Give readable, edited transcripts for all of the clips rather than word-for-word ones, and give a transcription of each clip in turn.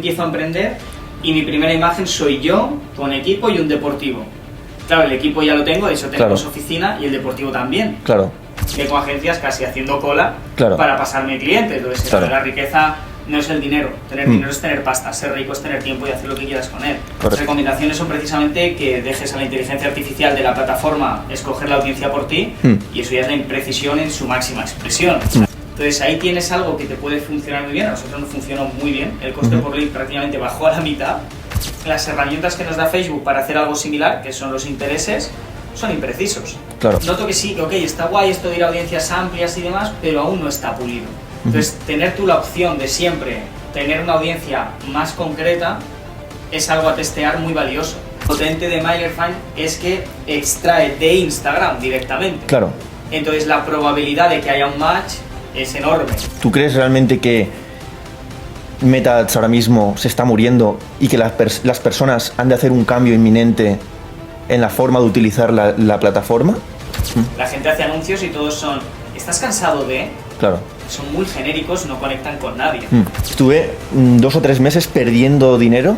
Empiezo a emprender y mi primera imagen soy yo con equipo y un deportivo. Claro, el equipo ya lo tengo, de hecho tenemos oficina, y el deportivo también. Claro. Tengo agencias casi haciendo cola para pasarme clientes. Entonces, la riqueza no es el dinero. Tener dinero es tener pasta. Ser rico es tener tiempo y hacer lo que quieras con él. Las recomendaciones son precisamente que dejes a la inteligencia artificial de la plataforma escoger la audiencia por ti, y eso ya es la imprecisión en su máxima expresión. Entonces ahí tienes algo que te puede funcionar muy bien. A nosotros nos funcionó muy bien. El coste por lead prácticamente bajó a la mitad. Las herramientas que nos da Facebook para hacer algo similar, que son los intereses, son imprecisos. Noto que sí, que ok, está guay esto de ir a audiencias amplias y demás, pero aún no está pulido. Entonces, tener tú la opción de siempre tener una audiencia más concreta es algo a testear muy valioso. Lo potente de MailerFind es que extrae de Instagram directamente. Entonces, la probabilidad de que haya un match es enorme. ¿Tú crees realmente que Meta Ads ahora mismo se está muriendo y que las personas han de hacer un cambio inminente en la forma de utilizar la plataforma? La gente hace anuncios y todos son ¿estás cansado de...? Son muy genéricos, no conectan con nadie. Estuve 2 o 3 meses perdiendo dinero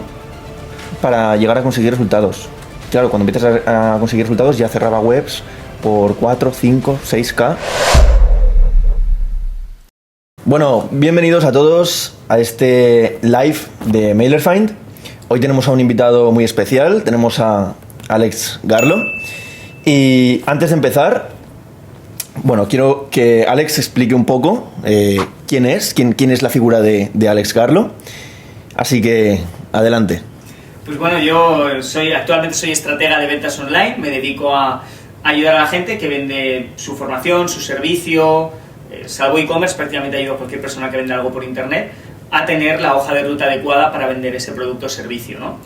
para llegar a conseguir resultados. Claro, cuando empiezas a conseguir resultados ya cerraba webs por 4, 5, 6K. Bueno, bienvenidos a todos a este live de MailerFind. Hoy tenemos a un invitado muy especial, tenemos a Alex Garlo. Y antes de empezar, bueno, quiero que Alex explique un poco quién es la figura de Alex Garlo. Así que, adelante. Pues bueno, yo actualmente soy estratega de ventas online, me dedico a ayudar a la gente que vende su formación, su servicio, salvo e-commerce, prácticamente ayudo a cualquier persona que vende algo por internet a tener la hoja de ruta adecuada para vender ese producto o servicio, ¿no?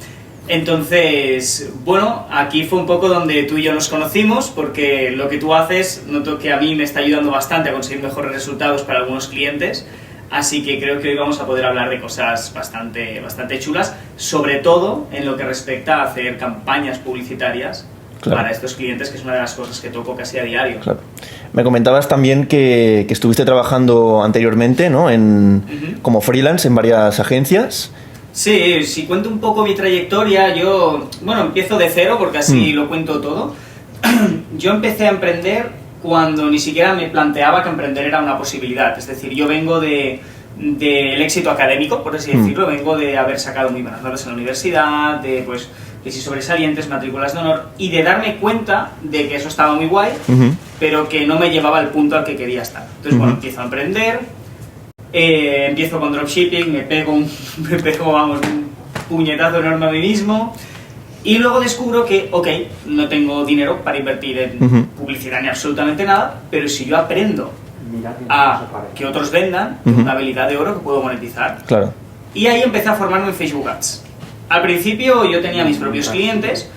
Entonces, bueno, aquí fue un poco donde tú y yo nos conocimos, porque lo que tú haces, noto que a mí me está ayudando bastante a conseguir mejores resultados para algunos clientes, así que creo que hoy vamos a poder hablar de cosas bastante chulas, sobre todo en lo que respecta a hacer campañas publicitarias para estos clientes, que es una de las cosas que toco casi a diario. Me comentabas también que estuviste trabajando anteriormente, ¿no? Como freelance en varias agencias. Sí, si cuento un poco mi trayectoria, yo, bueno, empiezo de cero porque así lo cuento todo. Yo empecé a emprender cuando ni siquiera me planteaba que emprender era una posibilidad. Es decir, yo vengo del éxito académico, por así decirlo, vengo de haber sacado muy buenas notas en la universidad, de pues tesis sobresalientes, matrículas de honor, y de darme cuenta de que eso estaba muy guay, pero que no me llevaba al punto al que quería estar. Entonces, bueno, empiezo a emprender. Empiezo con dropshipping, me pego un puñetazo enorme a mí mismo, y luego descubro que, ok, no tengo dinero para invertir en publicidad ni absolutamente nada, pero si yo aprendo a que otros vendan, tengo una habilidad de oro que puedo monetizar. Y ahí empecé a formarme en Facebook Ads. Al principio yo tenía mis propios clientes,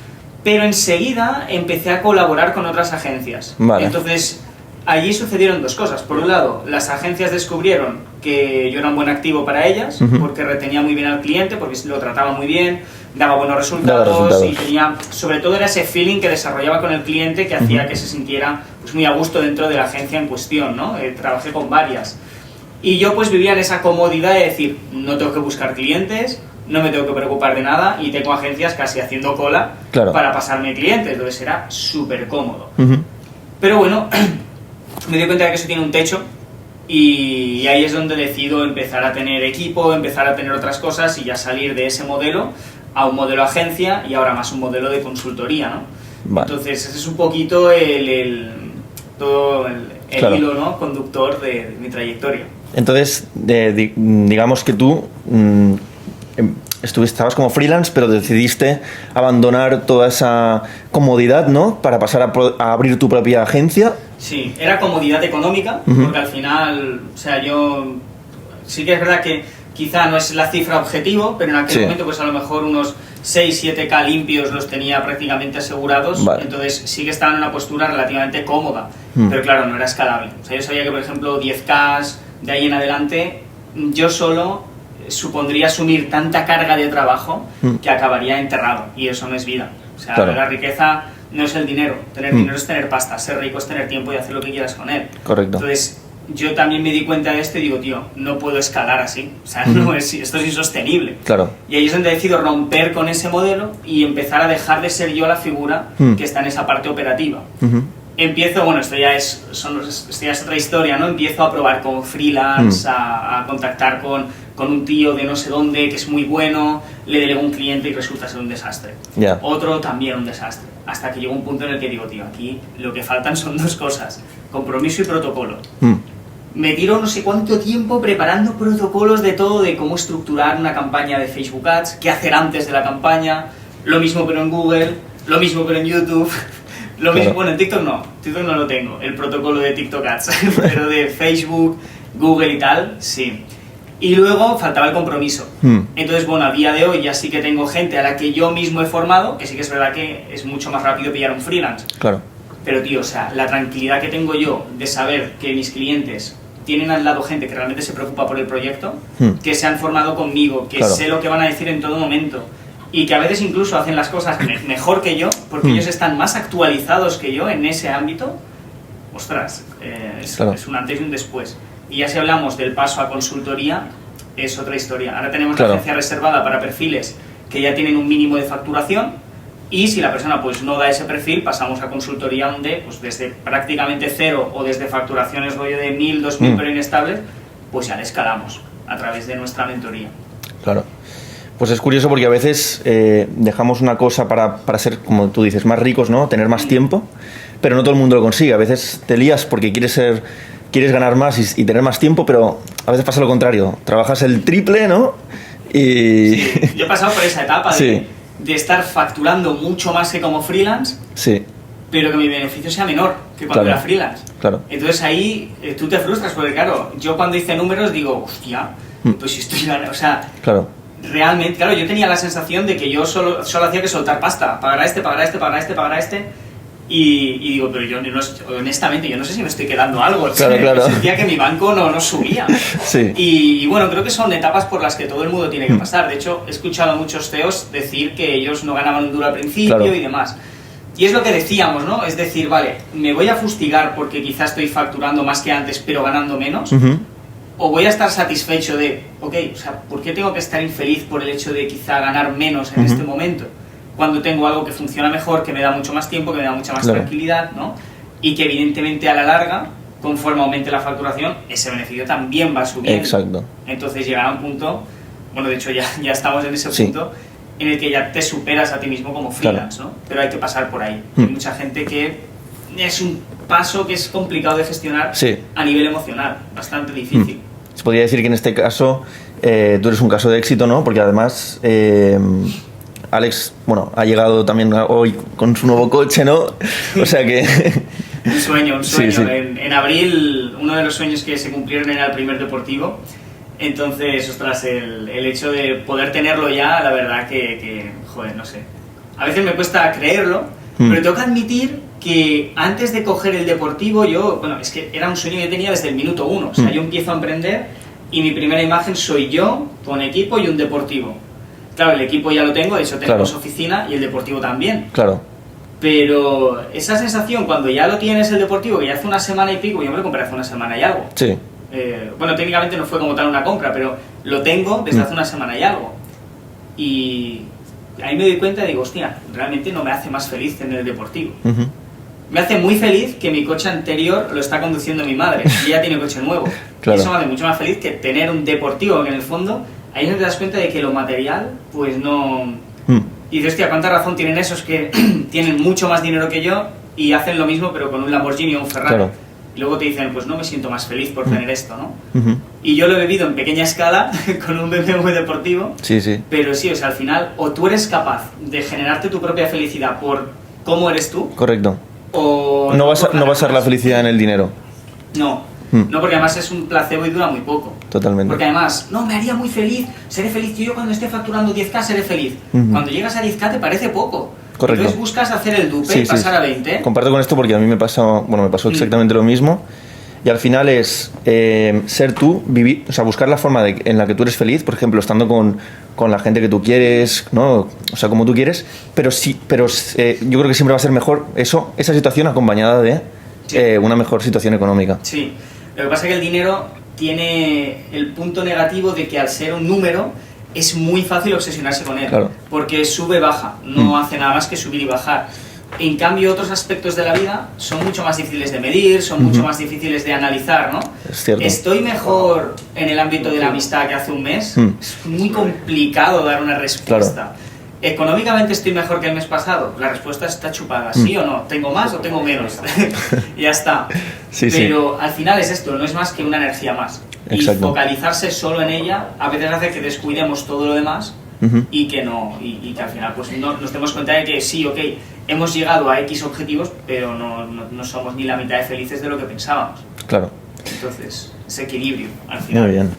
pero enseguida empecé a colaborar con otras agencias. Entonces, allí sucedieron dos cosas. Por un lado, las agencias descubrieron que yo era un buen activo para ellas, porque retenía muy bien al cliente, porque lo trataba muy bien, daba buenos resultados, y tenía, sobre todo era ese feeling que desarrollaba con el cliente que hacía que se sintiera pues, muy a gusto dentro de la agencia en cuestión, ¿no? Trabajé con varias. Y yo pues vivía en esa comodidad de decir, no tengo que buscar clientes, no me tengo que preocupar de nada, y tengo agencias casi haciendo cola para pasarme clientes, entonces era súper cómodo. Pero bueno, me di cuenta de que eso tiene un techo, y ahí es donde decido empezar a tener equipo, empezar a tener otras cosas y ya salir de ese modelo a un modelo agencia y ahora más un modelo de consultoría, ¿no? Entonces ese es un poquito todo el hilo, ¿no? Conductor de mi trayectoria. Entonces, digamos que tú estabas como freelance, pero decidiste abandonar toda esa comodidad, ¿no? Para pasar a abrir tu propia agencia. Sí, era comodidad económica, porque al final, o sea, yo sí que es verdad que quizá no es la cifra objetivo, pero en aquel momento pues a lo mejor unos 6-7K limpios los tenía prácticamente asegurados, entonces sí que estaba en una postura relativamente cómoda, pero claro, no era escalable. O sea, yo sabía que por ejemplo 10K de ahí en adelante, yo solo supondría asumir tanta carga de trabajo que acabaría enterrado, y eso no es vida. O sea, la riqueza no es el dinero, tener dinero es tener pasta, ser rico es tener tiempo y hacer lo que quieras con él. Correcto. Entonces, yo también me di cuenta de esto y digo, tío, no puedo escalar así. O sea, no es, esto es insostenible. Claro. Y ahí es donde decido romper con ese modelo y empezar a dejar de ser yo la figura que está en esa parte operativa. Empiezo, bueno, esto ya es otra historia, ¿no? Empiezo a probar con freelance, a contactar con un tío de no sé dónde que es muy bueno, le delego un cliente y resulta ser un desastre. Yeah. Otro también un desastre. Hasta que llegó un punto en el que digo, tío, aquí lo que faltan son dos cosas, compromiso y protocolo. Me tiro no sé cuánto tiempo preparando protocolos de todo, de cómo estructurar una campaña de Facebook Ads, qué hacer antes de la campaña, lo mismo pero en Google, lo mismo pero en YouTube... Lo mismo, bueno, en TikTok no lo tengo, el protocolo de TikTok Ads, pero de Facebook, Google y tal, sí. Y luego faltaba el compromiso. Entonces, bueno, a día de hoy ya sí que tengo gente a la que yo mismo he formado, que sí que es verdad que es mucho más rápido pillar un freelance. Claro. Pero, tío, o sea, la tranquilidad que tengo yo de saber que mis clientes tienen al lado gente que realmente se preocupa por el proyecto, que se han formado conmigo, que sé lo que van a decir en todo momento, y que a veces incluso hacen las cosas mejor que yo, porque ellos están más actualizados que yo en ese ámbito, ostras, es un antes y un después. Y ya si hablamos del paso a consultoría, es otra historia. Ahora tenemos la agencia reservada para perfiles que ya tienen un mínimo de facturación, y si la persona pues no da ese perfil, pasamos a consultoría donde pues desde prácticamente cero o desde facturaciones rollo de 1.000, 2.000 pero inestables, pues ya le escalamos a través de nuestra mentoría. Claro. Pues es curioso porque a veces dejamos una cosa para ser, como tú dices, más ricos, ¿no? Tener más tiempo, pero no todo el mundo lo consigue. A veces te lías porque quieres ganar más y tener más tiempo, pero a veces pasa lo contrario. Trabajas el triple, ¿no? Y... Sí, yo he pasado por esa etapa de estar facturando mucho más que como freelance, pero que mi beneficio sea menor que cuando era freelance. Claro. Entonces ahí tú te frustras porque, claro, yo cuando hice números digo, hostia, pues si estoy ganando, o sea... Claro. Realmente, claro, yo tenía la sensación de que yo solo hacía que soltar pasta, pagar a este, y digo, pero yo honestamente, yo no sé si me estoy quedando algo, claro. Sentía que mi banco no subía. Sí. Y bueno, creo que son etapas por las que todo el mundo tiene que pasar. De hecho, he escuchado a muchos CEOs decir que ellos no ganaban un duro al principio y demás. Y es lo que decíamos, ¿no? Es decir, vale, me voy a fustigar porque quizás estoy facturando más que antes, pero ganando menos. O voy a estar satisfecho de, ok, o sea, ¿por qué tengo que estar infeliz por el hecho de quizá ganar menos en este momento? Cuando tengo algo que funciona mejor, que me da mucho más tiempo, que me da mucha más tranquilidad, ¿no? Y que evidentemente a la larga, conforme aumente la facturación, ese beneficio también va subiendo. Exacto. Entonces llegará un punto, bueno, de hecho ya estamos en ese punto, en el que ya te superas a ti mismo como freelance, ¿no? Pero hay que pasar por ahí. Hay mucha gente que es un paso que es complicado de gestionar a nivel emocional, bastante difícil. Se podría decir que en este caso tú eres un caso de éxito, ¿no? Porque además Alex, bueno, ha llegado también hoy con su nuevo coche, ¿no? O sea que... un sueño. Sí. En abril, uno de los sueños que se cumplieron era el primer deportivo. Entonces, ostras, el hecho de poder tenerlo ya, la verdad que joder, no sé. A veces me cuesta creerlo, pero tengo que admitir que antes de coger el deportivo es que era un sueño que yo tenía desde el minuto 1. O sea, yo empiezo a emprender y mi primera imagen soy yo con equipo y un deportivo. Claro, el equipo ya lo tengo, de hecho tenemos oficina y el deportivo también. Claro. Pero esa sensación cuando ya lo tienes el deportivo, que ya hace una semana y pico, yo me lo compré hace una semana y algo. Sí. Bueno, técnicamente no fue como tal una compra, pero lo tengo desde hace una semana y algo. Y ahí me doy cuenta y digo, hostia, realmente no me hace más feliz tener el deportivo. Me hace muy feliz que mi coche anterior lo está conduciendo mi madre y ella tiene coche nuevo. Y eso me hace mucho más feliz que tener un deportivo, que en el fondo ahí no te das cuenta de que lo material pues no... Y dices, hostia, ¿cuánta razón tienen esos que tienen mucho más dinero que yo y hacen lo mismo pero con un Lamborghini o un Ferrari? Y luego te dicen, pues no me siento más feliz por tener esto, ¿no? Y yo lo he vivido en pequeña escala con un BMW deportivo. Pero sí, o sea, al final o tú eres capaz de generarte tu propia felicidad por cómo eres tú. Correcto. O no va a ser la felicidad en el dinero. No, porque además es un placebo y dura muy poco. Totalmente. Porque además, no, me haría muy feliz, seré feliz, yo cuando esté facturando 10K seré feliz. Cuando llegas a 10K te parece poco. Correcto. Entonces buscas hacer el dupe y pasar a 20. Comparto con esto porque a mí me pasó exactamente lo mismo. Y al final es ser tú, vivir, o sea, buscar la forma en la que tú eres feliz, por ejemplo, estando con la gente que tú quieres, ¿no? O sea, como tú quieres, pero yo creo que siempre va a ser mejor esa situación acompañada de una mejor situación económica. Sí. Lo que pasa es que el dinero tiene el punto negativo de que al ser un número es muy fácil obsesionarse con él, claro. porque sube, baja, no hace nada más que subir y bajar. En cambio, otros aspectos de la vida son mucho más difíciles de medir, son mucho más difíciles de analizar, ¿no? Es cierto. ¿Estoy mejor en el ámbito de la amistad que hace un mes? Es muy complicado dar una respuesta. Claro. ¿Económicamente estoy mejor que el mes pasado? La respuesta está chupada, ¿sí o no? ¿Tengo más o tengo menos? Y ya está. Sí, pero al final es esto, no es más que una energía más. Exacto. Y focalizarse solo en ella a veces hace que descuidemos todo lo demás y que no, y que al final pues no nos demos cuenta de que sí, ok, hemos llegado a X objetivos, pero no somos ni la mitad de felices de lo que pensábamos. Claro. Entonces, ese equilibrio al final. Muy bien.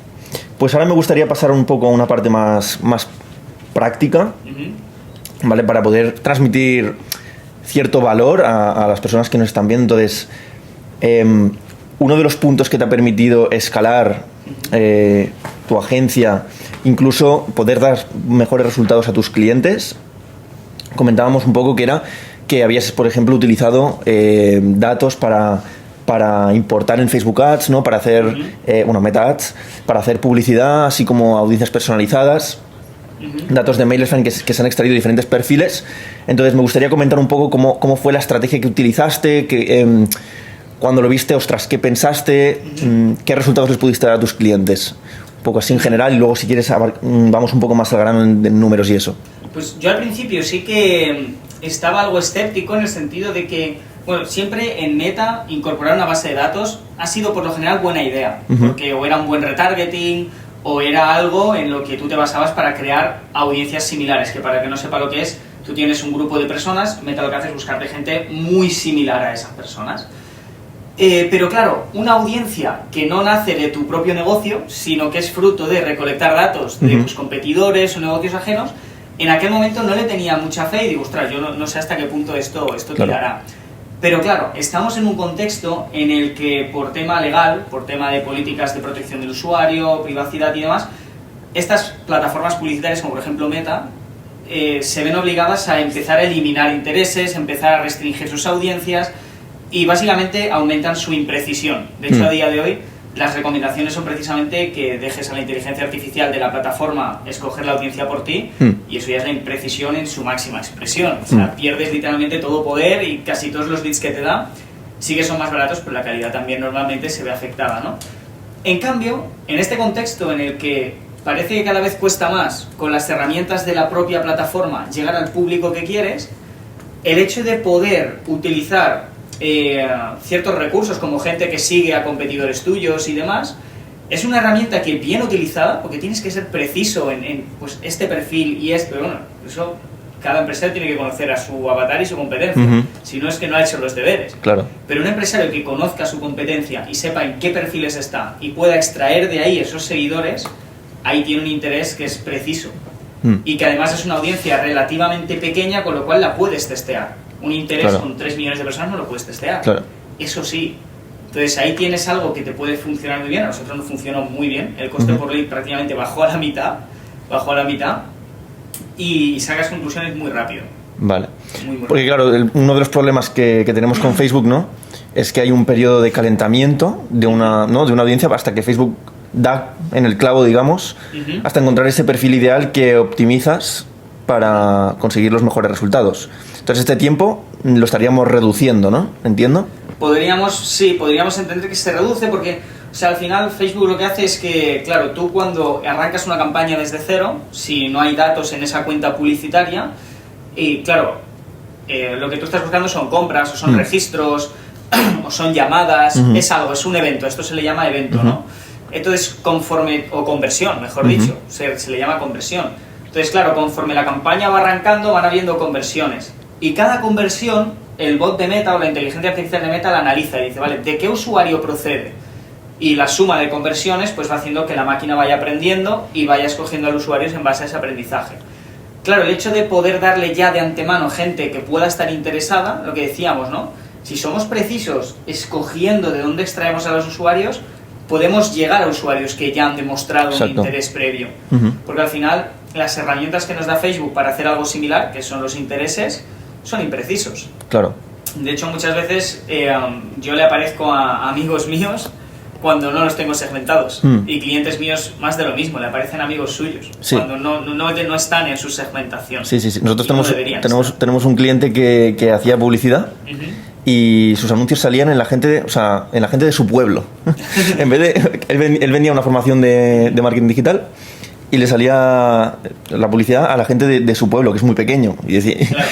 Pues ahora me gustaría pasar un poco a una parte más práctica, ¿vale? Para poder transmitir cierto valor a las personas que nos están viendo. Entonces, uno de los puntos que te ha permitido escalar tu agencia, incluso poder dar mejores resultados a tus clientes, comentábamos un poco que era que habías, por ejemplo, utilizado datos para importar en Facebook Ads, ¿no? Para hacer, Meta Ads, para hacer publicidad, así como audiencias personalizadas, datos de MailerFind que se han extraído de diferentes perfiles. Entonces me gustaría comentar un poco cómo fue la estrategia que utilizaste, cuando lo viste, ostras, ¿qué pensaste? ¿Qué resultados les pudiste dar a tus clientes? Un poco así en general, y luego si quieres vamos un poco más al grano en números y eso. Pues yo al principio sí que estaba algo escéptico en el sentido de que, bueno, siempre en Meta incorporar una base de datos ha sido por lo general buena idea, porque o era un buen retargeting o era algo en lo que tú te basabas para crear audiencias similares, que para el que no sepa lo que es, tú tienes un grupo de personas, Meta lo que hace es buscarte gente muy similar a esas personas. Pero claro, una audiencia que no nace de tu propio negocio, sino que es fruto de recolectar datos de tus competidores o negocios ajenos, en aquel momento no le tenía mucha fe y digo, ostras, yo no sé hasta qué punto esto tirará. Pero claro, estamos en un contexto en el que por tema legal, por tema de políticas de protección del usuario, privacidad y demás, estas plataformas publicitarias como por ejemplo Meta se ven obligadas a empezar a eliminar intereses, empezar a restringir sus audiencias y básicamente aumentan su imprecisión. De hecho, a día de hoy las recomendaciones son precisamente que dejes a la inteligencia artificial de la plataforma escoger la audiencia por ti y eso ya es la imprecisión en su máxima expresión. O sea, pierdes literalmente todo poder y casi todos los leads que te da sí que son más baratos, pero la calidad también normalmente se ve afectada, ¿no? En cambio, en este contexto en el que parece que cada vez cuesta más con las herramientas de la propia plataforma llegar al público que quieres, el hecho de poder utilizar ciertos recursos como gente que sigue a competidores tuyos y demás, es una herramienta que bien utilizada, porque tienes que ser preciso en pues, este perfil y pero bueno, eso cada empresario tiene que conocer a su avatar y su competencia, si no es que no ha hecho los deberes. Claro. Pero un empresario que conozca su competencia y sepa en qué perfiles está y pueda extraer de ahí esos seguidores, ahí tiene un interés que es preciso y que además es una audiencia relativamente pequeña, con lo cual la puedes testear. Un interés con 3 millones de personas no lo puedes testear. Claro. Eso sí. Entonces ahí tienes algo que te puede funcionar muy bien. A nosotros nos funcionó muy bien. El coste por lead prácticamente bajó a la mitad. Y sacas conclusiones muy rápido. Vale. Muy porque claro, uno de los problemas que tenemos con Facebook, ¿no? Es que hay un periodo de calentamiento de una audiencia hasta que Facebook da en el clavo, digamos, hasta encontrar ese perfil ideal que optimizas para conseguir los mejores resultados. Entonces este tiempo lo estaríamos reduciendo, ¿no? ¿Entiendo? Podríamos entender que se reduce porque, o sea, al final Facebook lo que hace es que, claro, tú cuando arrancas una campaña desde cero, si no hay datos en esa cuenta publicitaria, y claro, lo que tú estás buscando son compras, o son registros, o son llamadas, es algo, es un evento, esto se le llama evento, ¿no? Entonces, o conversión, mejor dicho, se le llama conversión. Entonces, claro, conforme la campaña va arrancando, van habiendo conversiones. Y cada conversión, el bot de Meta o la inteligencia artificial de Meta la analiza y dice, vale, ¿de qué usuario procede? Y la suma de conversiones pues va haciendo que la máquina vaya aprendiendo y vaya escogiendo a los usuarios en base a ese aprendizaje. Claro, el hecho de poder darle ya de antemano gente que pueda estar interesada, lo que decíamos, ¿no? Si somos precisos escogiendo de dónde extraemos a los usuarios, podemos llegar a usuarios que ya han demostrado un interés previo. Porque al final, las herramientas que nos da Facebook para hacer algo similar, que son los intereses, son imprecisos. Claro. De hecho, muchas veces yo le aparezco a amigos míos cuando no los tengo segmentados. Y clientes míos más de lo mismo, le aparecen amigos suyos, cuando no están en su segmentación. Sí. Nosotros tenemos un cliente que hacía publicidad y sus anuncios salían en la gente de su pueblo. En vez de él vendía una formación de marketing digital y le salía la publicidad a la gente de su pueblo, que es muy pequeño. Y decía, claro.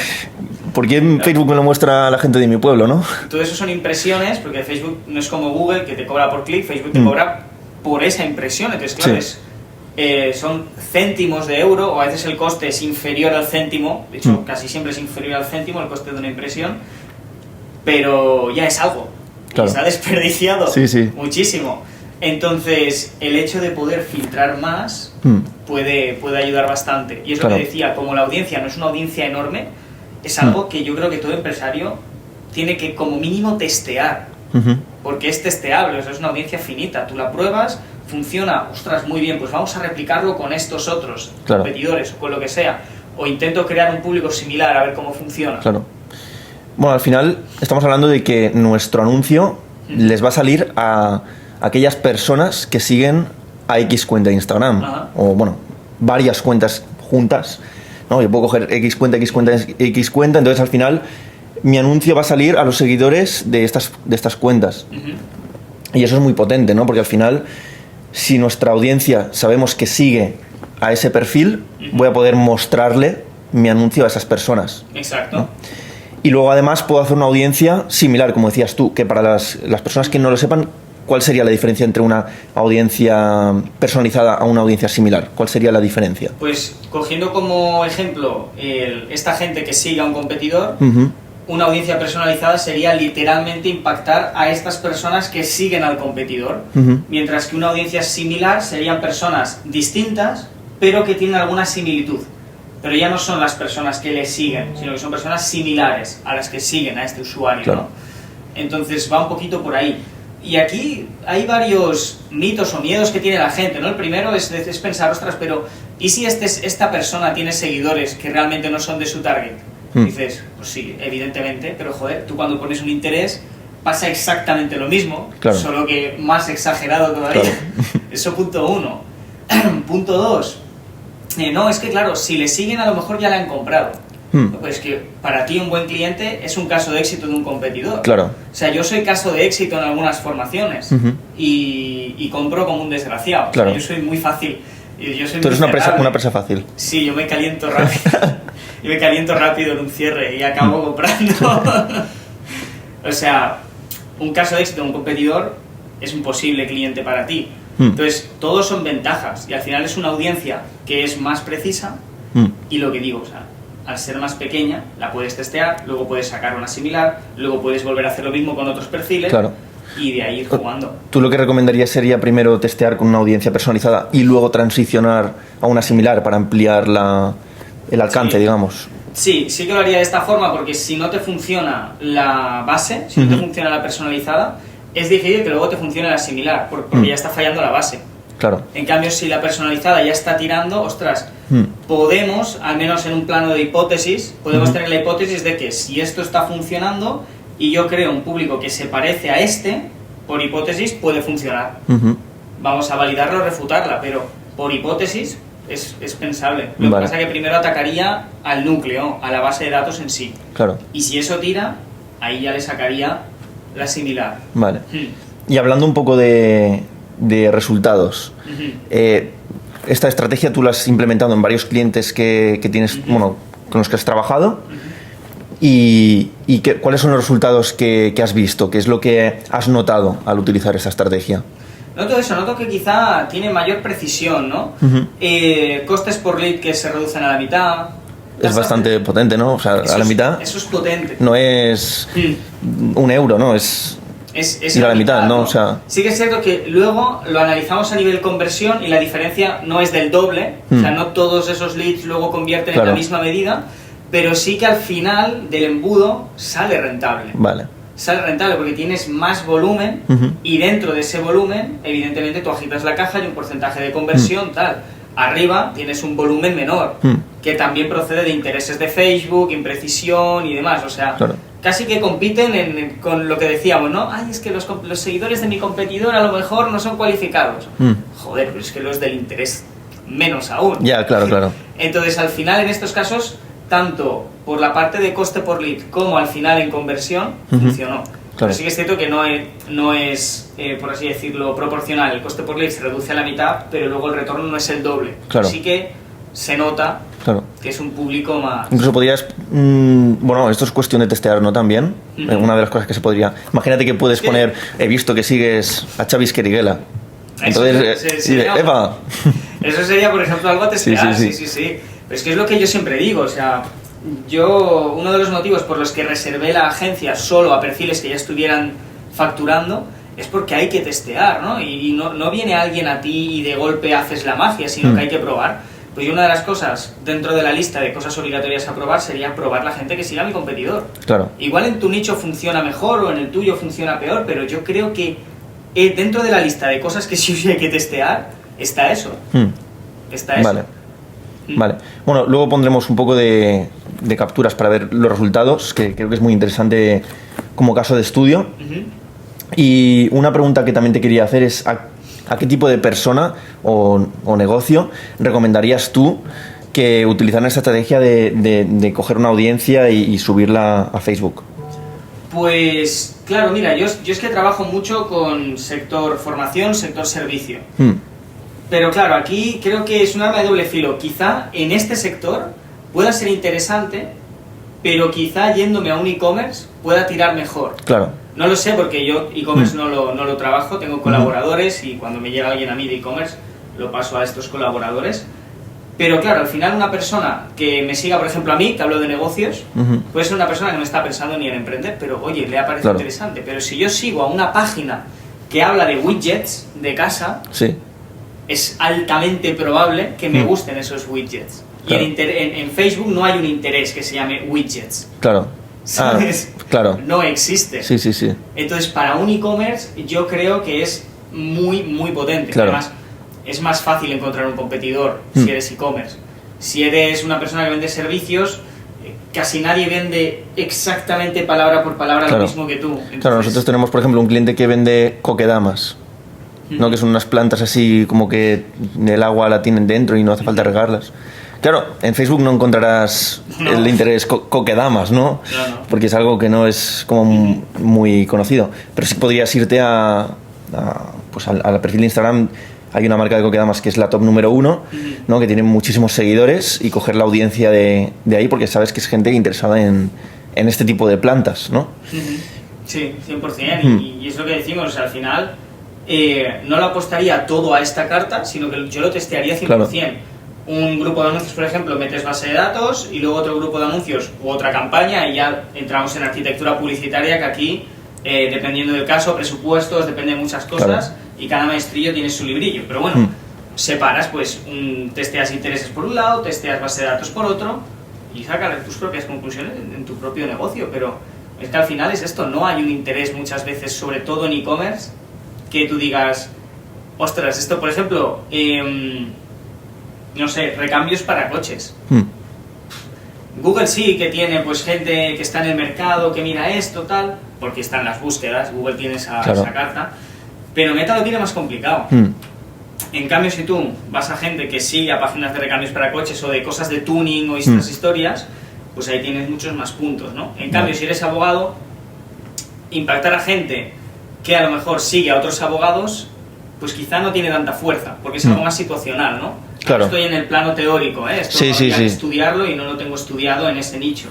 ¿Por qué Facebook me lo muestra a la gente de mi pueblo, no? Todo eso son impresiones, porque Facebook no es como Google, que te cobra por clic. Facebook te cobra por esa impresión. Entonces, claro, son céntimos de euro, o a veces el coste es inferior al céntimo. De hecho, casi siempre es inferior al céntimo el coste de una impresión. Pero ya es algo. Claro. Y se ha desperdiciado muchísimo. Entonces, el hecho de poder filtrar más puede ayudar bastante. Y es lo que decía, como la audiencia no es una audiencia enorme, es algo que yo creo que todo empresario tiene que como mínimo testear. Porque es testeable, o sea, es una audiencia finita. Tú la pruebas, funciona, ostras, muy bien, pues vamos a replicarlo con estos otros competidores o con lo que sea. O intento crear un público similar a ver cómo funciona. Claro. Bueno, al final estamos hablando de que nuestro anuncio les va a salir a aquellas personas que siguen a X cuenta de Instagram. O, bueno, varias cuentas juntas, ¿no? Yo puedo coger X cuenta, entonces al final mi anuncio va a salir a los seguidores de estas cuentas. Y eso es muy potente, ¿no? Porque al final, si nuestra audiencia sabemos que sigue a ese perfil, voy a poder mostrarle mi anuncio a esas personas. Exacto. ¿No? Y luego además puedo hacer una audiencia similar, como decías tú, que para las personas que no lo sepan, ¿cuál sería la diferencia entre una audiencia personalizada a una audiencia similar? ¿Cuál sería la diferencia? Pues cogiendo como ejemplo esta gente que sigue a un competidor, una audiencia personalizada sería literalmente impactar a estas personas que siguen al competidor, mientras que una audiencia similar serían personas distintas, pero que tienen alguna similitud. Pero ya no son las personas que le siguen, sino que son personas similares a las que siguen a este usuario, ¿no? Entonces va un poquito por ahí. Y aquí hay varios mitos o miedos que tiene la gente, ¿no? El primero es pensar, ostras, pero ¿y si esta persona tiene seguidores que realmente no son de su target? Dices, pues sí, evidentemente, pero joder, tú cuando pones un interés pasa exactamente lo mismo, solo que más exagerado todavía. Eso punto uno. Punto dos. No, es que claro, si le siguen a lo mejor ya la han comprado. Pues que para ti un buen cliente es un caso de éxito de un competidor. Claro. O sea, yo soy caso de éxito en algunas formaciones y compro como un desgraciado. Claro. O sea, yo soy muy fácil. Tú eres una presa fácil. Sí, yo me caliento rápido. En un cierre y acabo comprando. O sea, un caso de éxito de un competidor es un posible cliente para ti. Entonces, todos son ventajas y al final es una audiencia que es más precisa y lo que digo, o sea, al ser más pequeña, la puedes testear, luego puedes sacar una similar, luego puedes volver a hacer lo mismo con otros perfiles y de ahí ir jugando. ¿Tú lo que recomendarías sería primero testear con una audiencia personalizada y luego transicionar a una similar para ampliar el alcance, digamos? Sí que lo haría de esta forma, porque si no te funciona la base, si no te funciona la personalizada, es difícil que luego te funcione la similar, porque ya está fallando la base. Claro. En cambio, si la personalizada ya está tirando, ostras, podemos, al menos en un plano de hipótesis, podemos tener la hipótesis de que si esto está funcionando y yo creo un público que se parece a por hipótesis puede funcionar. Vamos a validarla o refutarla, pero por hipótesis es pensable. Lo que pasa es que primero atacaría al núcleo, a la base de datos en sí. Claro. Y si eso tira, ahí ya le sacaría la similar. Vale. Y hablando un poco de resultados, esta estrategia tú la has implementado en varios clientes que tienes, bueno, con los que has trabajado. ¿Y cuáles son los resultados que has visto? ¿Qué es lo que has notado al utilizar esta estrategia? Noto que quizá tiene mayor precisión, ¿no? Costes por lead que se reducen a la mitad. Es bastante potente, ¿no? O sea, a la mitad. Eso es potente. No es €1, ¿no? Es ir a la mitad, ¿no? O sea, sí que es cierto que luego lo analizamos a nivel conversión y la diferencia no es del doble. O sea, no todos esos leads luego convierten en la misma medida, pero sí que al final del embudo sale rentable. Vale. Sale rentable porque tienes más volumen y dentro de ese volumen, evidentemente, tú agitas la caja y un porcentaje de conversión, tal. Arriba tienes un volumen menor, que también procede de intereses de Facebook, imprecisión y demás. O sea, casi que compiten con lo que decíamos, ¿no? Ay, es que los seguidores de mi competidor a lo mejor no son cualificados. Joder, pero es que los del interés menos aún. Ya, claro. Entonces, al final, en estos casos, tanto por la parte de coste por lead como al final en conversión, funcionó. Pero sí que es cierto que no es por así decirlo, proporcional. El coste por lead se reduce a la mitad, pero luego el retorno no es el doble. Así que se nota que es un público más... Incluso podrías... bueno, esto es cuestión de testear, ¿no? También. Una de las cosas que se podría... Imagínate que puedes poner... He visto que sigues a Xavi Esqueriguela. Entonces, ¡epa! Eso sería, por ejemplo, algo a testear. Sí. Pero es que es lo que yo siempre digo, o sea... uno de los motivos por los que reservé la agencia solo a perfiles que ya estuvieran facturando es porque hay que testear, ¿no? Y no viene alguien a ti y de golpe haces la magia, sino que hay que probar. Pues una de las cosas dentro de la lista de cosas obligatorias a probar sería probar la gente que siga a mi competidor. Claro. Igual en tu nicho funciona mejor o en el tuyo funciona peor, pero yo creo que dentro de la lista de cosas que sí hay que testear está eso. Está eso. Vale. Bueno, luego pondremos un poco de capturas para ver los resultados, que creo que es muy interesante como caso de estudio. Y una pregunta que también te quería hacer es ¿a qué tipo de persona o negocio recomendarías tú que utilizaran esta estrategia de coger una audiencia y subirla a Facebook? Pues claro, mira, yo es que trabajo mucho con sector formación, sector servicio. Pero claro, aquí creo que es un arma de doble filo. Quizá en este sector pueda ser interesante, pero quizá yéndome a un e-commerce pueda tirar mejor. Claro. No lo sé porque yo e-commerce no lo trabajo, tengo colaboradores y cuando me llega alguien a mí de e-commerce lo paso a estos colaboradores. Pero claro, al final una persona que me siga, por ejemplo a mí, que hablo de negocios, puede ser una persona que no está pensando ni en emprender, pero oye, le ha parecido interesante. Pero si yo sigo a una página que habla de widgets de casa... Sí. Es altamente probable que me gusten esos widgets. Claro. Y en Facebook no hay un interés que se llame widgets. Claro. ¿Sabes? Claro. No existe. Sí. Entonces, para un e-commerce, yo creo que es muy, muy potente. Claro. Además, es más fácil encontrar un competidor si eres e-commerce. Si eres una persona que vende servicios, casi nadie vende exactamente palabra por palabra lo mismo que tú. Entonces, claro, nosotros tenemos, por ejemplo, un cliente que vende coquedamas. ¿No? Que son unas plantas así como que el agua la tienen dentro y no hace falta regarlas. Claro, en Facebook no encontrarás el interés coquedamas, ¿no? No. Porque es algo que no es como muy conocido. Pero sí podrías irte al perfil de Instagram. Hay una marca de coquedamas que es la top número 1, ¿no? Que tiene muchísimos seguidores y coger la audiencia de ahí porque sabes que es gente interesada en este tipo de plantas, ¿no? Sí, 100%. Y es lo que decimos, o sea, al final... no lo apostaría todo a esta carta, sino que yo lo testearía 100%. Claro. Un grupo de anuncios, por ejemplo, metes base de datos y luego otro grupo de anuncios u otra campaña y ya entramos en arquitectura publicitaria que aquí, dependiendo del caso, presupuestos, depende de muchas cosas y cada maestrillo tiene su librillo. Pero bueno, separas, pues testeas intereses por un lado, testeas base de datos por otro y sacas tus propias conclusiones en tu propio negocio. Pero es que al final es esto, no hay un interés muchas veces, sobre todo en e-commerce, que tú digas, ostras, esto por ejemplo, no sé, recambios para coches. Google sí que tiene pues gente que está en el mercado, que mira esto, tal, porque están las búsquedas, Google tiene esa carta, pero Meta lo tiene más complicado. En cambio, si tú vas a gente que sigue a páginas de recambios para coches o de cosas de tuning o estas historias, pues ahí tienes muchos más puntos, ¿no? En cambio, si eres abogado, impactar a gente que a lo mejor sigue a otros abogados, pues quizá no tiene tanta fuerza, porque es algo más situacional, ¿no? Claro. Estoy en el plano teórico, esto hay que estudiarlo y no lo tengo estudiado en ese nicho.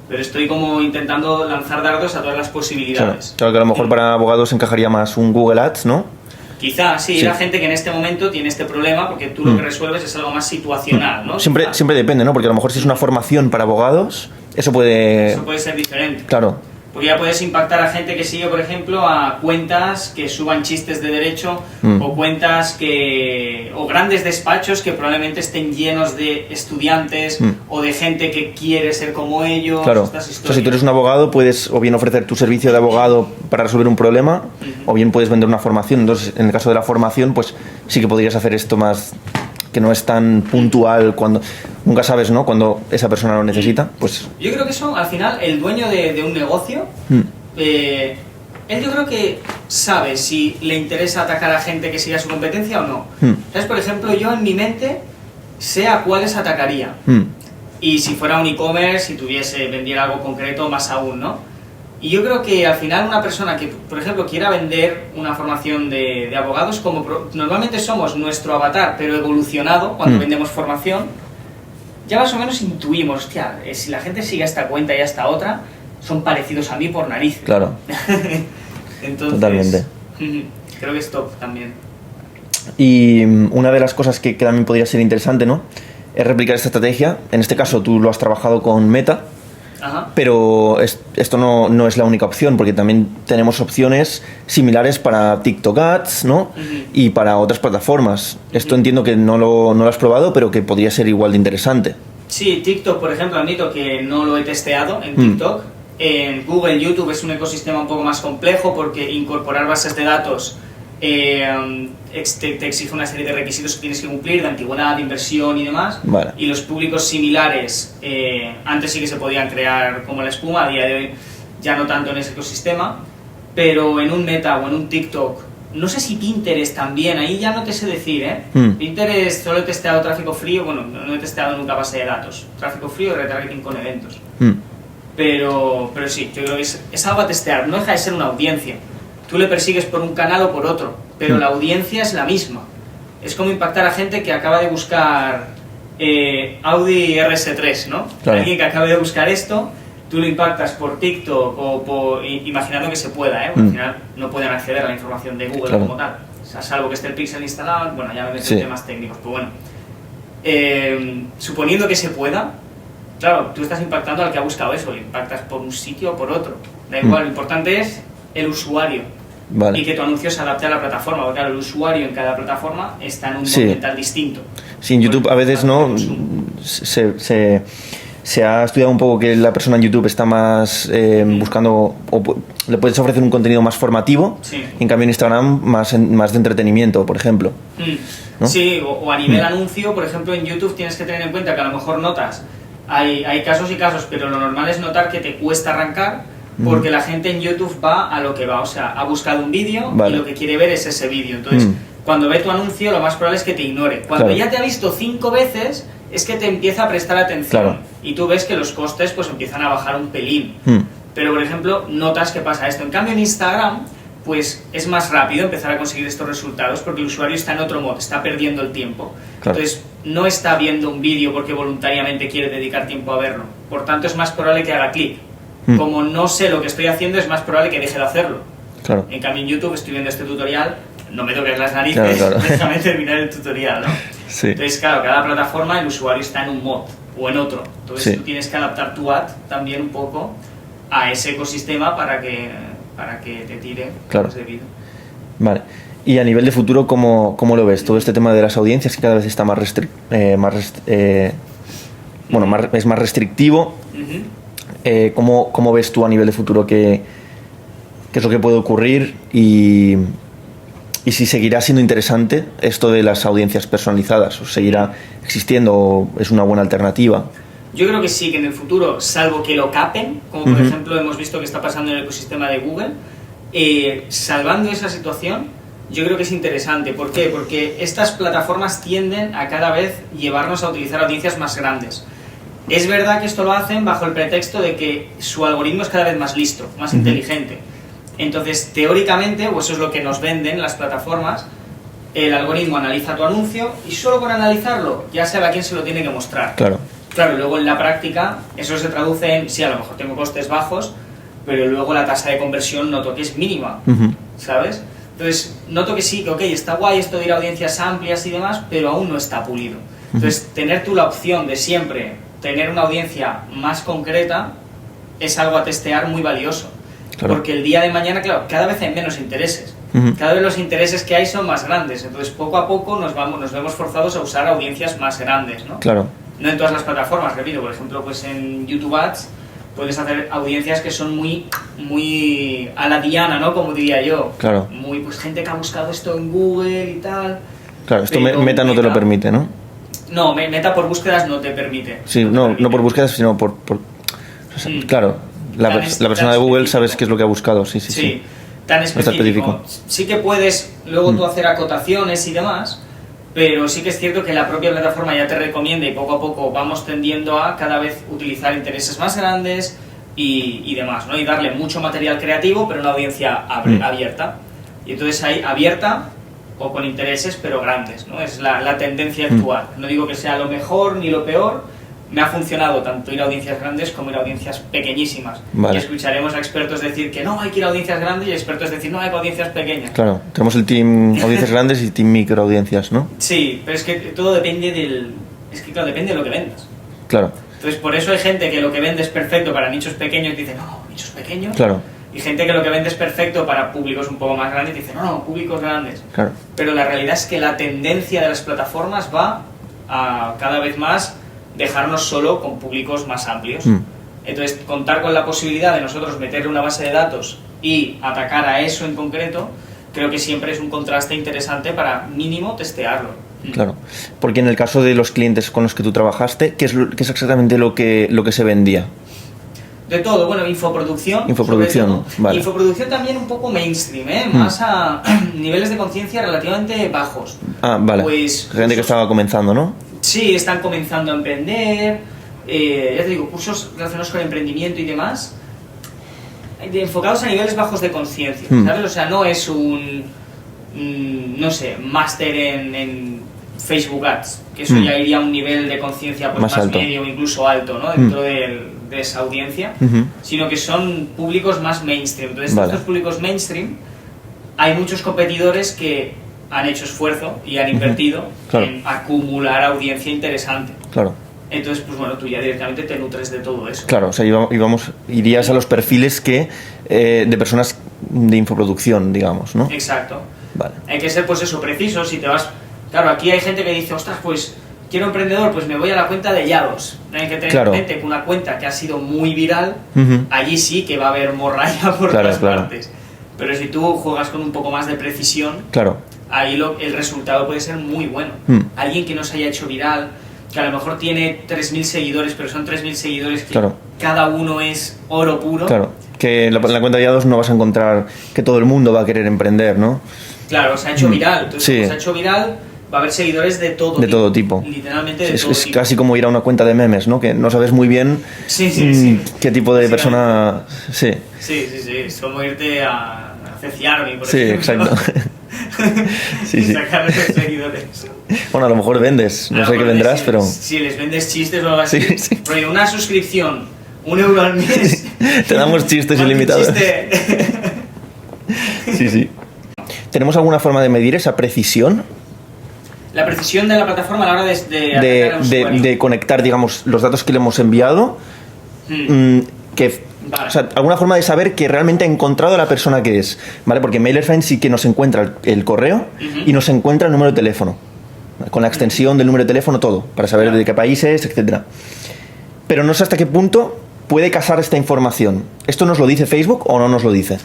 Pero estoy como intentando lanzar dardos a todas las posibilidades. Claro que a lo mejor para abogados encajaría más un Google Ads, ¿no? Quizá, sí, la gente que en este momento tiene este problema, porque tú lo que resuelves es algo más situacional, ¿no? Siempre depende, ¿no? Porque a lo mejor si es una formación para abogados, eso puede ser diferente. Claro. Porque ya puedes impactar a gente que sigue, por ejemplo, a cuentas que suban chistes de derecho o cuentas o grandes despachos que probablemente estén llenos de estudiantes o de gente que quiere ser como ellos. Claro. O sea, si tú eres un abogado, puedes o bien ofrecer tu servicio de abogado para resolver un problema o bien puedes vender una formación. Entonces, en el caso de la formación, pues sí que podrías hacer esto más que no es tan puntual cuando... Nunca sabes, ¿no? Cuando esa persona lo necesita, pues... Yo creo que eso, al final, el dueño de un negocio, él yo creo que sabe si le interesa atacar a gente que siga su competencia o no. ¿Sabes? Por ejemplo, yo en mi mente sé a cuáles atacaría. Y si fuera un e-commerce, si vendiera algo concreto, más aún, ¿no? Y yo creo que al final una persona que, por ejemplo, quiera vender una formación de abogados, como normalmente somos nuestro avatar, pero evolucionado cuando vendemos formación, ya más o menos intuimos, hostia, si la gente sigue a esta cuenta y a esta otra, son parecidos a mí por narices. Claro. Entonces, totalmente. Creo que es top también. Y una de las cosas que también podría ser interesante, ¿no? Es replicar esta estrategia. En este caso tú lo has trabajado con Meta. Ajá. Pero esto no es la única opción, porque también tenemos opciones similares para TikTok Ads, ¿no? Y para otras plataformas. Esto entiendo que no lo has probado, pero que podría ser igual de interesante. Sí, TikTok, por ejemplo, admito que no lo he testeado en TikTok. En Google, YouTube es un ecosistema un poco más complejo porque incorporar bases de datos te exige una serie de requisitos que tienes que cumplir, de antigüedad, de inversión y demás. Vale. Y los públicos similares, antes sí que se podían crear como la espuma, a día de hoy ya no tanto en ese ecosistema, pero en un Meta o en un TikTok, no sé si Pinterest también, ahí ya no te sé decir, ¿eh? Pinterest solo he testeado tráfico frío, bueno, no he testeado nunca base de datos, tráfico frío y retargeting con eventos. Pero sí, yo creo que es algo a testear, no deja de ser una audiencia. Tú le persigues por un canal o por otro, pero la audiencia es la misma. Es como impactar a gente que acaba de buscar Audi RS3, ¿no? Claro. Alguien que acabe de buscar esto, tú lo impactas por TikTok o imaginando que se pueda, ¿eh? Porque al final no pueden acceder a la información de Google como tal. O sea, salvo que esté el Pixel instalado, bueno, ya me meto en temas técnicos, pero bueno. Suponiendo que se pueda, claro, tú estás impactando al que ha buscado eso, le impactas por un sitio o por otro. Da igual, lo importante es el usuario. Vale. Y que tu anuncio se adapte a la plataforma, porque claro, el usuario en cada plataforma está en un modo mental distinto. Sí, en YouTube a veces no se ha estudiado un poco que la persona en YouTube está más buscando, o le puedes ofrecer un contenido más formativo, en cambio en Instagram más de entretenimiento, por ejemplo. ¿No? Sí, o a nivel anuncio, por ejemplo en YouTube tienes que tener en cuenta que a lo mejor notas, hay casos y casos, pero lo normal es notar que te cuesta arrancar, porque la gente en YouTube va a lo que va, o sea, ha buscado un vídeo y lo que quiere ver es ese vídeo. Entonces, cuando ve tu anuncio, lo más probable es que te ignore. Cuando ya te ha visto 5 veces, es que te empieza a prestar atención. Y tú ves que los costes pues empiezan a bajar un pelín. Pero, por ejemplo, notas que pasa esto. En cambio, en Instagram, pues es más rápido empezar a conseguir estos resultados porque el usuario está en otro modo, está perdiendo el tiempo. Entonces, no está viendo un vídeo porque voluntariamente quiere dedicar tiempo a verlo. Por tanto, es más probable que haga clic. Como no sé lo que estoy haciendo, es más probable que deje de hacerlo. En cambio, en YouTube estoy viendo este tutorial, no me toques las narices, déjame terminar el tutorial, ¿no? Entonces, claro, cada plataforma el usuario está en un mod o en otro. Entonces, tú tienes que adaptar tu ad también un poco a ese ecosistema para que te tire pues debido. Vale. Y a nivel de futuro, ¿cómo lo ves? Todo este tema de las audiencias que cada vez está es más restrictivo. ¿Cómo ves tú a nivel de futuro qué es lo que puede ocurrir y si seguirá siendo interesante esto de las audiencias personalizadas o seguirá existiendo o es una buena alternativa? Yo creo que sí, que en el futuro, salvo que lo capen, como por ejemplo hemos visto que está pasando en el ecosistema de Google, salvando esa situación, yo creo que es interesante. ¿Por qué? Porque estas plataformas tienden a cada vez llevarnos a utilizar audiencias más grandes. Es verdad que esto lo hacen bajo el pretexto de que su algoritmo es cada vez más listo, más inteligente. Entonces, teóricamente, o eso es lo que nos venden las plataformas, el algoritmo analiza tu anuncio y solo con analizarlo ya sabe a quién se lo tiene que mostrar. Claro, luego en la práctica eso se traduce en, sí, a lo mejor tengo costes bajos, pero luego la tasa de conversión noto que es mínima, ¿sabes? Entonces, noto que sí, que ok, está guay esto de ir a audiencias amplias y demás, pero aún no está pulido. Entonces, tener tú la opción de siempre tener una audiencia más concreta es algo a testear muy valioso. Porque el día de mañana, claro, cada vez hay menos intereses. Cada vez los intereses que hay son más grandes. Entonces, poco a poco nos vemos forzados a usar audiencias más grandes, ¿no? No en todas las plataformas, repito. Por ejemplo, pues en YouTube Ads puedes hacer audiencias que son muy a la diana, ¿no? Como diría yo. Muy, pues gente que ha buscado esto en Google y tal. Claro, esto pero Meta no te lo permite, ¿no? No, Meta por búsquedas no te permite. Sí, no por búsquedas, sino por o sea, claro, la persona de Google sabes qué es lo que ha buscado, sí. Tan específico. Sí que puedes luego tú hacer acotaciones y demás, pero sí que es cierto que la propia plataforma ya te recomienda y poco a poco vamos tendiendo a cada vez utilizar intereses más grandes y demás, ¿no? Y darle mucho material creativo, pero una audiencia abierta. Y entonces hay abierta o con intereses, pero grandes, ¿no? Es la tendencia actual. No digo que sea lo mejor ni lo peor. Me ha funcionado tanto ir a audiencias grandes como ir a audiencias pequeñísimas. Vale. Y escucharemos a expertos decir que no hay que ir a audiencias grandes y expertos decir no hay que audiencias pequeñas. Claro, tenemos el team audiencias grandes y team micro audiencias, ¿no? Sí, pero es que todo depende depende de lo que vendas. Claro. Entonces por eso hay gente que lo que vende es perfecto para nichos pequeños y dice no, nichos pequeños. Claro. Y gente que lo que vende es perfecto para públicos un poco más grandes y dice no, públicos grandes. Claro. Pero la realidad es que la tendencia de las plataformas va a cada vez más dejarnos solo con públicos más amplios. Entonces, contar con la posibilidad de nosotros meterle una base de datos y atacar a eso en concreto, creo que siempre es un contraste interesante para mínimo testearlo. Claro, porque en el caso de los clientes con los que tú trabajaste, ¿qué es exactamente lo que se vendía? De todo, bueno, infoproducción. Vale. Infoproducción también un poco mainstream, más a niveles de conciencia relativamente bajos. Ah, vale. Pues, gente que estaba comenzando, ¿no? Sí, están comenzando a emprender, ya te digo, cursos relacionados con emprendimiento y demás, enfocados a niveles bajos de conciencia, ¿sabes? O sea, no es no sé, máster en Facebook Ads, que eso ya iría a un nivel de conciencia pues, más medio o incluso alto, ¿no? Dentro de esa audiencia, sino que son públicos más mainstream. Entonces, estos públicos mainstream, hay muchos competidores que han hecho esfuerzo y han invertido en acumular audiencia interesante. Claro. Entonces, pues bueno, tú ya directamente te nutres de todo eso. Claro, o sea, irías a los perfiles de personas de infoproducción, digamos, ¿no? Exacto. Vale. Hay que ser, pues eso, preciso. Si te vas... Claro, aquí hay gente que dice, ostras, pues quiero emprendedor, pues me voy a la cuenta de Yados. Hay que tener en mente que una cuenta que ha sido muy viral, allí sí que va a haber morralla por todas partes. Pero si tú juegas con un poco más de precisión... ahí el resultado puede ser muy bueno. Alguien que no se haya hecho viral, que a lo mejor tiene 3.000 seguidores, pero son 3.000 seguidores que cada uno es oro puro. Claro, que en la cuenta de Yados no vas a encontrar que todo el mundo va a querer emprender, ¿no? Claro, se ha hecho viral. Entonces, como se ha hecho viral, va a haber seguidores de todo tipo. Literalmente de todo tipo. Es casi como ir a una cuenta de memes, ¿no? Que no sabes muy bien qué tipo de persona... Sí, es como irte a CeciArmy, por ejemplo. Sí, exacto. y sacar esos seguidores. Bueno, a lo mejor vendes, no sé qué vendrás, pero... Si les vendes chistes o algo así, pero una suscripción, €1 al mes... Te damos chistes ilimitados. Sí. ¿Tenemos alguna forma de medir esa precisión? La precisión de la plataforma a la hora de conectar, digamos, los datos que le hemos enviado, o sea, alguna forma de saber que realmente ha encontrado a la persona que es, ¿vale? Porque MailerFind sí que nos encuentra el correo y nos encuentra el número de teléfono, con la extensión del número de teléfono, todo, para saber de qué país es, etcétera. Pero no sé hasta qué punto puede casar esta información. ¿Esto nos lo dice Facebook o no nos lo dice?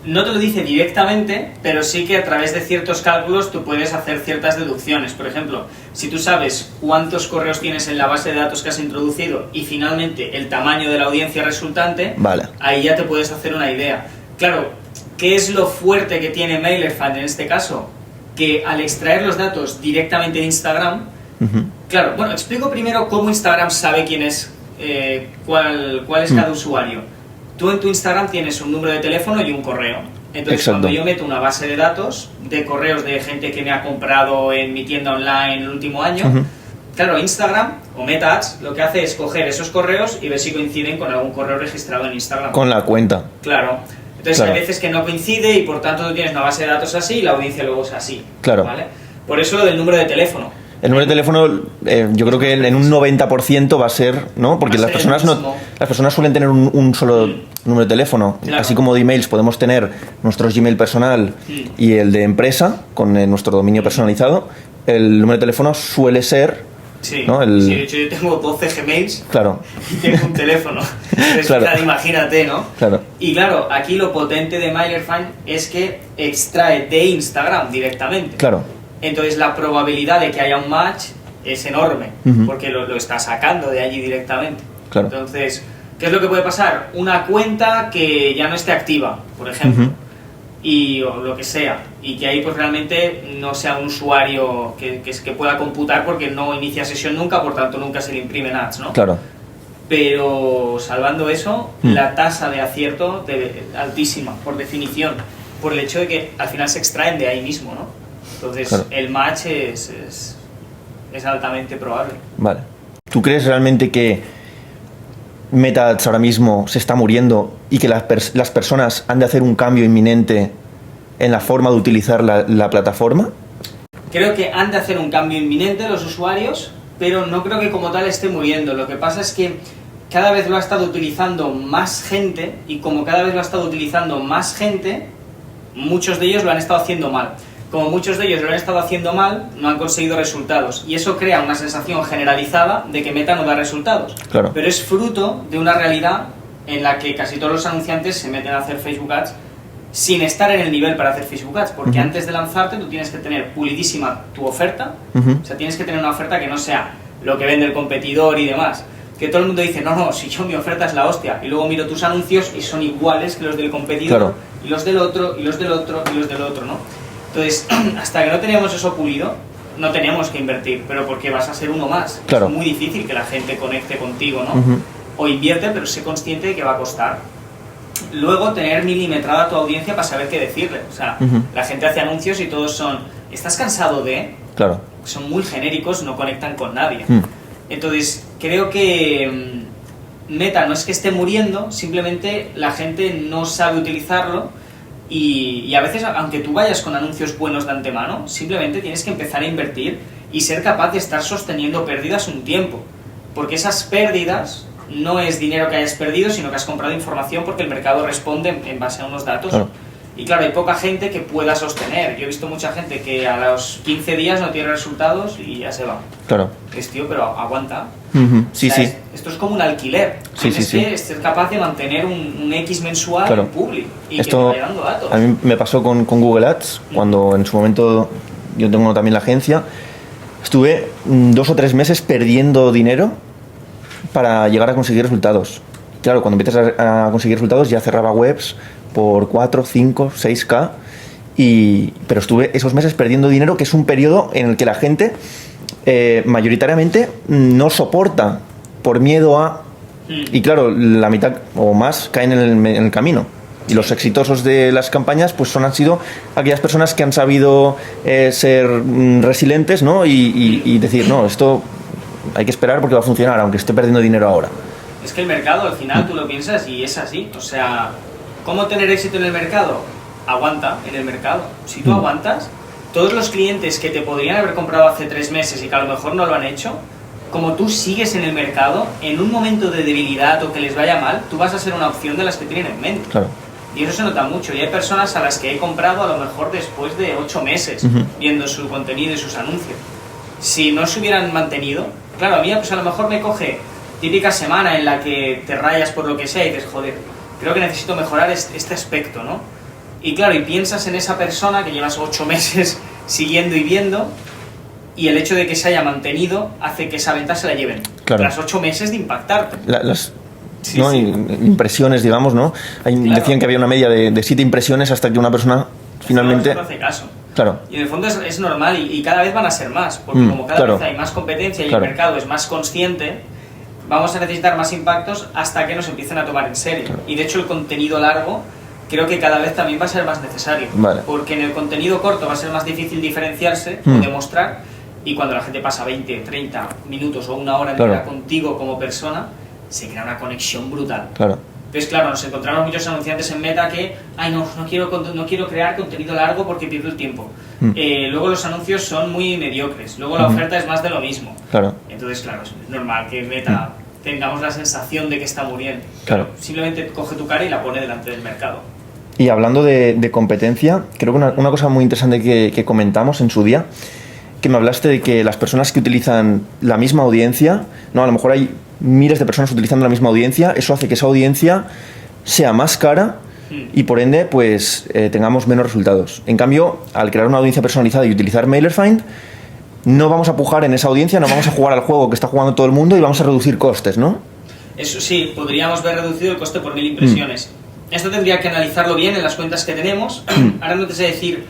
No te lo dice directamente, pero sí que a través de ciertos cálculos tú puedes hacer ciertas deducciones. Por ejemplo, si tú sabes cuántos correos tienes en la base de datos que has introducido y finalmente el tamaño de la audiencia resultante, ahí ya te puedes hacer una idea. Claro, ¿qué es lo fuerte que tiene MailerFind en este caso? Que al extraer los datos directamente de Instagram, claro, bueno, explico primero cómo Instagram sabe quién es, cuál es cada usuario. Tú en tu Instagram tienes un número de teléfono y un correo. Entonces, cuando yo meto una base de datos de correos de gente que me ha comprado en mi tienda online en el último año, claro, Instagram o Meta Ads lo que hace es coger esos correos y ver si coinciden con algún correo registrado en Instagram. Con la cuenta. Claro. Entonces, hay veces que no coincide y por tanto tú tienes una base de datos así y la audiencia luego es así. Claro. ¿Vale? Por eso lo del número de teléfono. El número de teléfono, yo creo que en un 90% va a ser, ¿no? Porque las personas suelen tener un solo número de teléfono. Así como de emails podemos tener nuestro Gmail personal y el de empresa, con nuestro dominio personalizado. El número de teléfono suele ser... Sí, ¿no? de hecho yo tengo 12 Gmails y tengo un teléfono. Entonces, imagínate, ¿no? Claro. Y claro, aquí lo potente de MailerFind es que extrae de Instagram directamente. Claro. Entonces la probabilidad de que haya un match es enorme, porque lo está sacando de allí directamente. Claro. Entonces, ¿qué es lo que puede pasar? Una cuenta que ya no esté activa, por ejemplo, o lo que sea, y que ahí pues realmente no sea un usuario que pueda computar porque no inicia sesión nunca, por tanto nunca se le imprimen ads, ¿no? Claro. Pero salvando eso, la tasa de acierto altísima, por definición, por el hecho de que al final se extraen de ahí mismo, ¿no? Entonces, claro, el match es altamente probable. Vale. ¿Tú crees realmente que Meta Ads ahora mismo se está muriendo y que las personas han de hacer un cambio inminente en la forma de utilizar la plataforma? Creo que han de hacer un cambio inminente los usuarios, pero no creo que como tal esté muriendo. Lo que pasa es que cada vez lo ha estado utilizando más gente, y como cada vez lo ha estado utilizando más gente, muchos de ellos lo han estado haciendo mal. Como muchos de ellos lo han estado haciendo mal, no han conseguido resultados. Y eso crea una sensación generalizada de que Meta no da resultados. Claro. Pero es fruto de una realidad en la que casi todos los anunciantes se meten a hacer Facebook Ads sin estar en el nivel para hacer Facebook Ads. Porque antes de lanzarte tú tienes que tener pulidísima tu oferta. O sea, tienes que tener una oferta que no sea lo que vende el competidor y demás. Que todo el mundo dice, no, si yo mi oferta es la hostia. Y luego miro tus anuncios y son iguales que los del competidor, claro, y los del otro, y los del otro, y los del otro, ¿no? Entonces, hasta que no tenemos eso pulido, no tenemos que invertir, pero porque vas a ser uno más. Claro. Es muy difícil que la gente conecte contigo, ¿no? O invierte, pero sé consciente de que va a costar. Luego, tener milimetrada tu audiencia para saber qué decirle. O sea, la gente hace anuncios y todos son, ¿estás cansado de...? Claro. Son muy genéricos, no conectan con nadie. Entonces, creo que Meta no es que esté muriendo, simplemente la gente no sabe utilizarlo. Y a veces, aunque tú vayas con anuncios buenos de antemano, simplemente tienes que empezar a invertir y ser capaz de estar sosteniendo pérdidas un tiempo. Porque esas pérdidas no es dinero que hayas perdido, sino que has comprado información porque el mercado responde en base a unos datos. Claro. Y claro, hay poca gente que pueda sostener. Yo he visto mucha gente que a los 15 días no tiene resultados y ya se va. Claro. Es tío, pero aguanta. Sí, o sea, sí. Esto es como un alquiler. Tienes que ser capaz de mantener un X mensual, claro, en public y esto, que te vaya dando datos. A mí me pasó con Google Ads, cuando en su momento yo tengo también la agencia, estuve 2 o 3 meses perdiendo dinero para llegar a conseguir resultados. Claro, cuando empiezas a conseguir resultados ya cerraba webs por 4, 5, 6K, pero estuve esos meses perdiendo dinero, que es un periodo en el que la gente mayoritariamente no soporta por miedo a... Y claro, la mitad o más caen en el camino. Y los exitosos de las campañas pues han sido aquellas personas que han sabido ser resilientes, ¿no? Y decir, no, esto hay que esperar porque va a funcionar, aunque esté perdiendo dinero ahora. Es que el mercado, al final, tú lo piensas y es así. O sea, ¿cómo tener éxito en el mercado? Aguanta en el mercado. Si tú aguantas, todos los clientes que te podrían haber comprado hace 3 meses y que a lo mejor no lo han hecho, como tú sigues en el mercado, en un momento de debilidad o que les vaya mal, tú vas a ser una opción de las que tienen en mente. Claro. Y eso se nota mucho. Y hay personas a las que he comprado a lo mejor después de 8 meses viendo su contenido y sus anuncios. Si no se hubieran mantenido, claro, a mí pues a lo mejor me coge típica semana en la que te rayas por lo que sea y dices, joder, creo que necesito mejorar este aspecto, ¿no? Y claro, y piensas en esa persona que llevas 8 meses siguiendo y viendo, y el hecho de que se haya mantenido hace que esa venta se la lleven. Claro. Tras 8 meses de impactarte. Impresiones, digamos, ¿no? Claro. Decían que había una media de 7 impresiones hasta que una persona finalmente... No hace caso. Claro. Y en el fondo es normal y cada vez van a ser más, porque como cada vez hay más competencia y el mercado es más consciente, vamos a necesitar más impactos hasta que nos empiecen a tomar en serio. Y de hecho el contenido largo creo que cada vez también va a ser más necesario. Vale. Porque en el contenido corto va a ser más difícil diferenciarse o demostrar, y cuando la gente pasa 20, 30 minutos o una hora entera contigo como persona, se crea una conexión brutal. Claro. Entonces, claro, nos encontramos muchos anunciantes en Meta que, no quiero crear contenido largo porque pierdo el tiempo. Luego los anuncios son muy mediocres, luego la oferta es más de lo mismo. Claro. Entonces, claro, es normal que en Meta tengamos la sensación de que está muriendo. Claro. Simplemente coge tu cara y la pone delante del mercado. Y hablando de competencia, creo que una cosa muy interesante que comentamos en su día, que me hablaste de que las personas que utilizan la misma audiencia, ¿no? A lo mejor hay miles de personas utilizando la misma audiencia, eso hace que esa audiencia sea más cara y por ende pues tengamos menos resultados. En cambio, al crear una audiencia personalizada y utilizar MailerFind, no vamos a pujar en esa audiencia, no vamos a jugar al juego que está jugando todo el mundo y vamos a reducir costes, ¿no? Eso sí, podríamos ver reducido el coste por 1000 impresiones. Esto tendría que analizarlo bien en las cuentas que tenemos. Ahora no te sé decir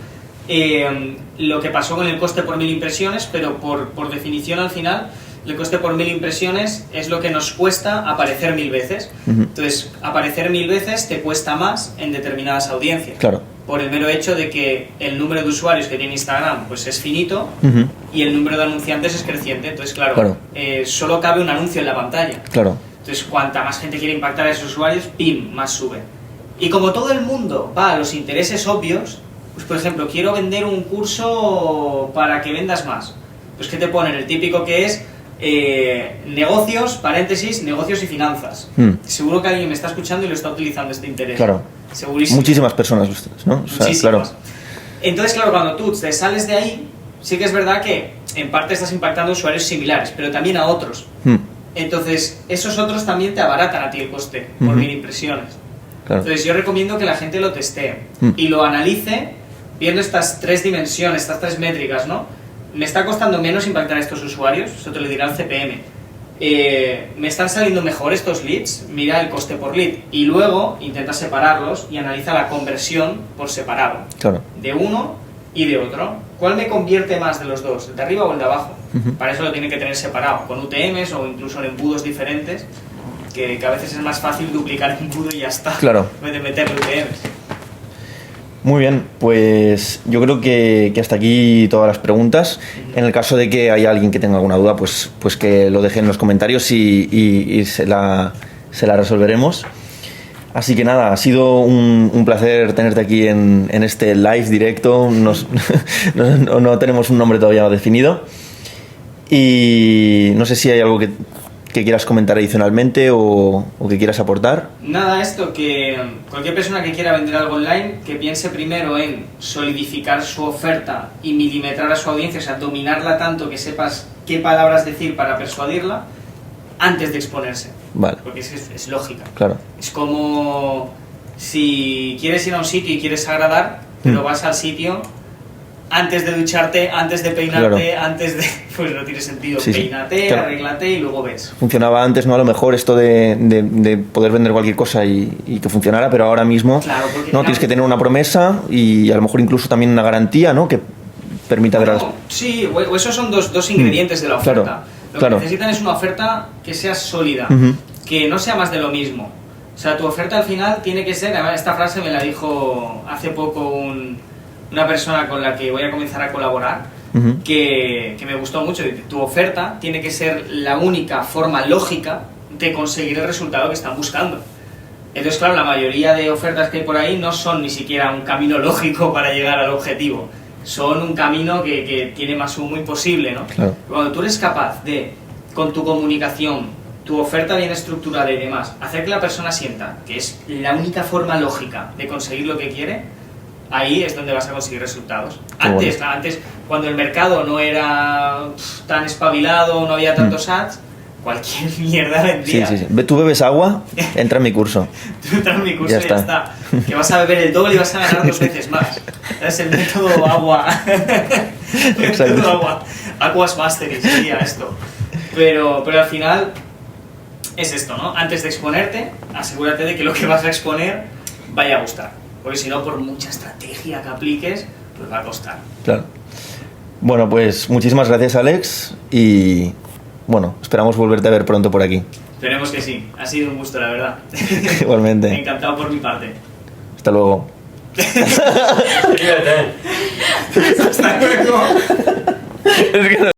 lo que pasó con el coste por 1000 impresiones, pero por definición al final el coste por 1000 impresiones es lo que nos cuesta aparecer 1000 veces. Entonces, aparecer 1000 veces te cuesta más en determinadas audiencias. Claro. Por el mero hecho de que el número de usuarios que tiene Instagram pues es finito y el número de anunciantes es creciente. Entonces, claro. Solo cabe un anuncio en la pantalla. Claro. Entonces, cuanta más gente quiere impactar a esos usuarios, ¡pim!, más sube. Y como todo el mundo va a los intereses obvios, pues por ejemplo, quiero vender un curso para que vendas más. Pues ¿qué te ponen? El típico que es negocios, paréntesis, negocios y finanzas. Seguro que alguien me está escuchando y lo está utilizando este interés. Claro. Segurísimo. Muchísimas personas, ¿no? O sea, Muchísimas. claro. Entonces, claro, cuando tú te sales de ahí, sí que es verdad que en parte estás impactando a usuarios similares, pero también a otros. Entonces, esos otros también te abaratan a ti el coste por 1000 impresiones. Claro. Entonces, yo recomiendo que la gente lo testee y lo analice viendo estas 3 dimensiones, estas 3 métricas, ¿no? Me está costando menos impactar a estos usuarios, eso te lo dirá el CPM. Me están saliendo mejor estos leads, mira el coste por lead y luego intenta separarlos y analiza la conversión por separado. Claro. De uno y de otro. ¿Cuál me convierte más de los dos? ¿El de arriba o el de abajo? Para eso lo tiene que tener separado, con UTMs o incluso en embudos diferentes, que a veces es más fácil duplicar embudo y ya está. Claro. En vez de meterle UTMs. Muy bien, pues yo creo que hasta aquí todas las preguntas. En el caso de que haya alguien que tenga alguna duda, pues que lo deje en los comentarios y se la resolveremos. Así que nada, ha sido un placer tenerte aquí en este live directo. No tenemos un nombre todavía definido. Y no sé si hay algo que quieras comentar adicionalmente o que quieras aportar. Nada, esto, que cualquier persona que quiera vender algo online, que piense primero en solidificar su oferta y milimetrar a su audiencia, o sea, dominarla tanto que sepas qué palabras decir para persuadirla antes de exponerse. Vale. Porque es lógica. Claro. Es como si quieres ir a un sitio y quieres agradar, pero vas al sitio antes de ducharte, antes de peinarte, antes de... Pues no tiene sentido. Sí, Peínate, claro. arréglate y luego ves. Funcionaba antes, ¿no? A lo mejor esto de poder vender cualquier cosa y que funcionara, pero ahora mismo Claro, no tienes que tener una promesa y a lo mejor incluso también una garantía, ¿no? Que permita ver las... Sí, o esos son dos ingredientes de la oferta. Claro, Lo claro. que necesitan es una oferta que sea sólida, que no sea más de lo mismo. O sea, tu oferta al final tiene que ser... Además, esta frase me la dijo hace poco una persona con la que voy a comenzar a colaborar, que me gustó mucho. Tu oferta tiene que ser la única forma lógica de conseguir el resultado que están buscando. Entonces, claro, la mayoría de ofertas que hay por ahí no son ni siquiera un camino lógico para llegar al objetivo. Son un camino que tiene más humo imposible, ¿no? Claro. Cuando tú eres capaz de, con tu comunicación, tu oferta bien estructurada y demás, hacer que la persona sienta que es la única forma lógica de conseguir lo que quiere, ahí es donde vas a conseguir resultados. Antes, cuando el mercado no era tan espabilado, no había tantos ads, cualquier mierda vendía. Sí. Tú bebes agua, entra en mi curso. Tú entras en mi curso y ya está. Que vas a beber el doble y vas a ganar 2 veces más. Es el método agua. Exacto. Método agua. Aquas Mastery sería esto. Pero al final es esto, ¿no? Antes de exponerte, asegúrate de que lo que vas a exponer vaya a gustar. Porque si no, por mucha estrategia que apliques, pues va a costar. Claro. Bueno, pues muchísimas gracias, Alex, y bueno, esperamos volverte a ver pronto por aquí. Esperemos que sí. Ha sido un gusto, la verdad. Igualmente. Encantado por mi parte. Hasta luego. Hasta luego. Es que no...